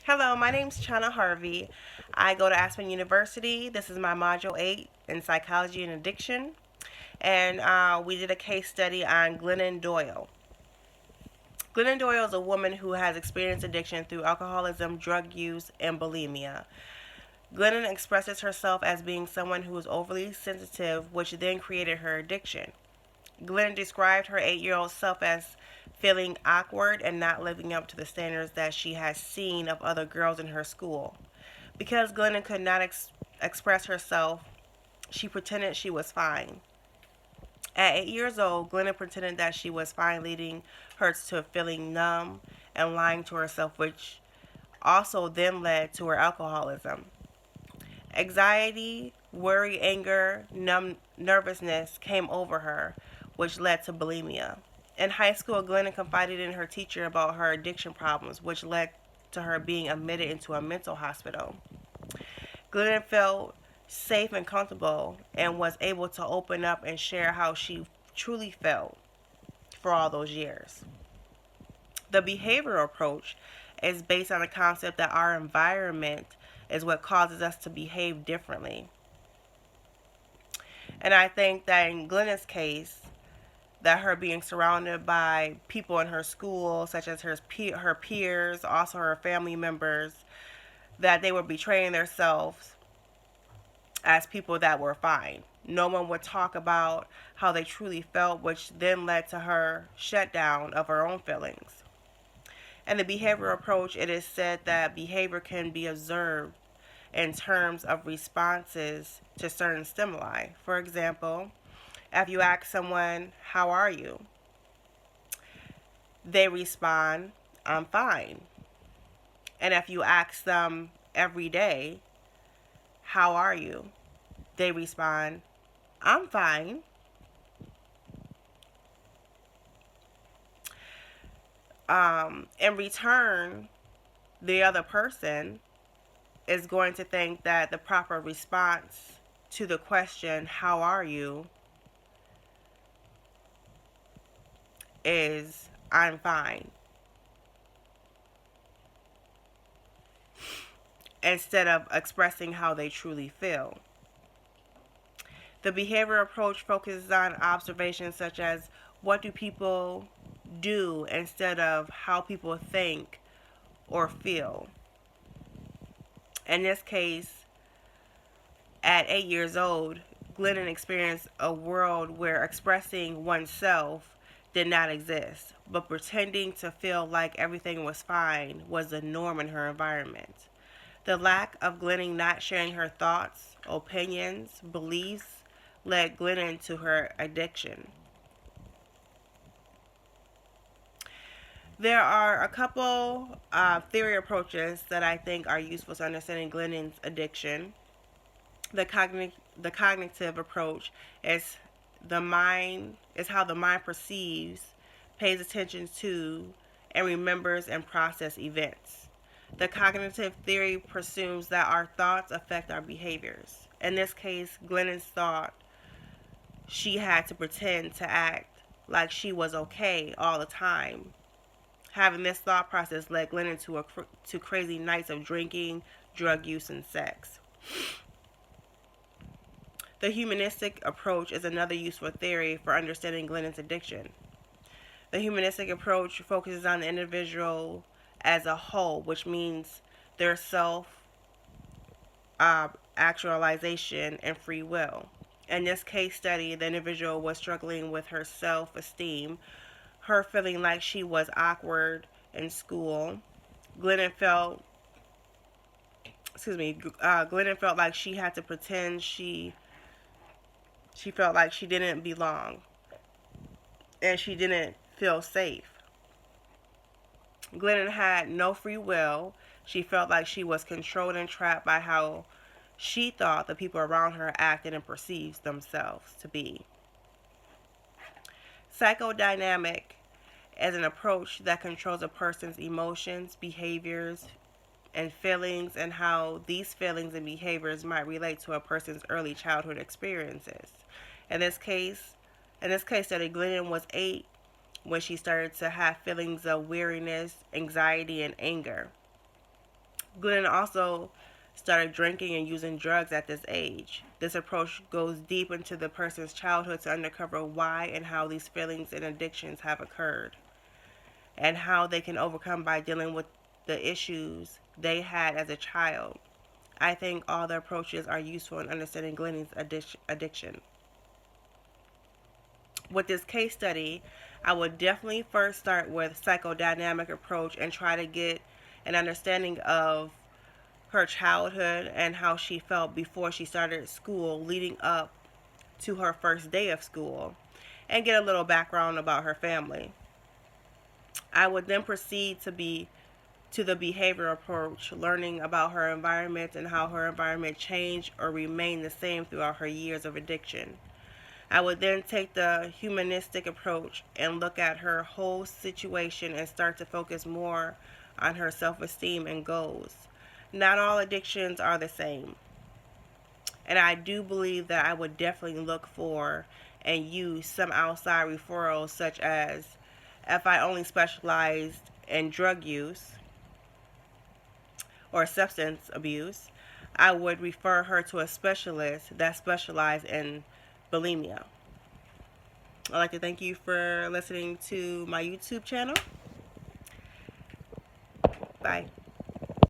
Hello, my name's Chana Harvey. I go to Aspen University. This is my Module 8 in Psychology and Addiction. And we did a case study on Glennon Doyle. Glennon Doyle is a woman who has experienced addiction through alcoholism, drug use, and bulimia. Glennon expresses herself as being someone who is overly sensitive, which then created her addiction. Glennon described her 8-year-old self as feeling awkward and not living up to the standards that she has seen of other girls in her school. Because Glennon could not express herself, she pretended she was fine. At 8 years old, Glennon pretended that she was fine, leading her to feeling numb and lying to herself, which also then led to her alcoholism. Anxiety, worry, anger, nervousness came over her, which led to bulimia. In high school, Glennon confided in her teacher about her addiction problems, which led to her being admitted into a mental hospital. Glennon felt safe and comfortable and was able to open up and share how she truly felt for all those years. The behavioral approach is based on the concept that our environment is what causes us to behave differently. And I think that in Glennon's case, that her being surrounded by people in her school, such as her peers, also her family members, that they were betraying themselves as people that were fine. No one would talk about how they truly felt, which then led to her shutdown of her own feelings. And the behavioral approach, it is said that behavior can be observed in terms of responses to certain stimuli. For example, if you ask someone, "How are you?" they respond, "I'm fine." And if you ask them every day, "How are you?" they respond, "I'm fine." In return, the other person is going to think that the proper response to the question, "How are you?" is, "I'm fine," instead of expressing how they truly feel. The behavioral approach focuses on observations such as what do people do instead of how people think or feel. In this case, at 8 years old, Glennon experienced a world where expressing oneself did not exist, but pretending to feel like everything was fine was the norm in her environment. The lack of Glennon not sharing her thoughts, opinions, beliefs led Glennon to her addiction. There are a couple theory approaches that I think are useful to understanding Glennon's addiction. The cognitive approach is how the mind perceives, pays attention to, and remembers and process events. The cognitive theory presumes that our thoughts affect our behaviors. In this case, Glennon's thought she had to pretend to act like she was okay all the time. Having this thought process led Glennon to crazy nights of drinking, drug use, and sex. The humanistic approach is another useful theory for understanding Glennon's addiction. The humanistic approach focuses on the individual as a whole, which means their self actualization and free will. In this case study, the individual was struggling with her self esteem, her feeling like she was awkward in school. Glennon felt, Glennon felt like she had to pretend she felt like she didn't belong and she didn't feel safe. Glennon had no free will. She felt like she was controlled and trapped by how she thought the people around her acted and perceived themselves to be. Psychodynamic is an approach that controls a person's emotions, behaviors, and feelings, and how these feelings and behaviors might relate to a person's early childhood experiences. In this case, in this case study, Glennon was 8 when she started to have feelings of weariness, anxiety, and anger. Glennon also started drinking and using drugs at this age. This approach goes deep into the person's childhood to uncover why and how these feelings and addictions have occurred, and how they can overcome by dealing with the issues they had as a child. I think all the approaches are useful in understanding Glennon's addiction. With this case study, I would definitely first start with psychodynamic approach and try to get an understanding of her childhood and how she felt before she started school leading up to her first day of school, and get a little background about her family. I would then proceed to the behavior approach, learning about her environment and how her environment changed or remained the same throughout her years of addiction. I would then take the humanistic approach and look at her whole situation and start to focus more on her self esteem and goals. Not all addictions are the same. And I do believe that I would definitely look for and use some outside referrals, such as if I only specialized in drug use or substance abuse, I would refer her to a specialist that specializes in bulimia. I'd like to thank you for listening to my YouTube channel. Bye.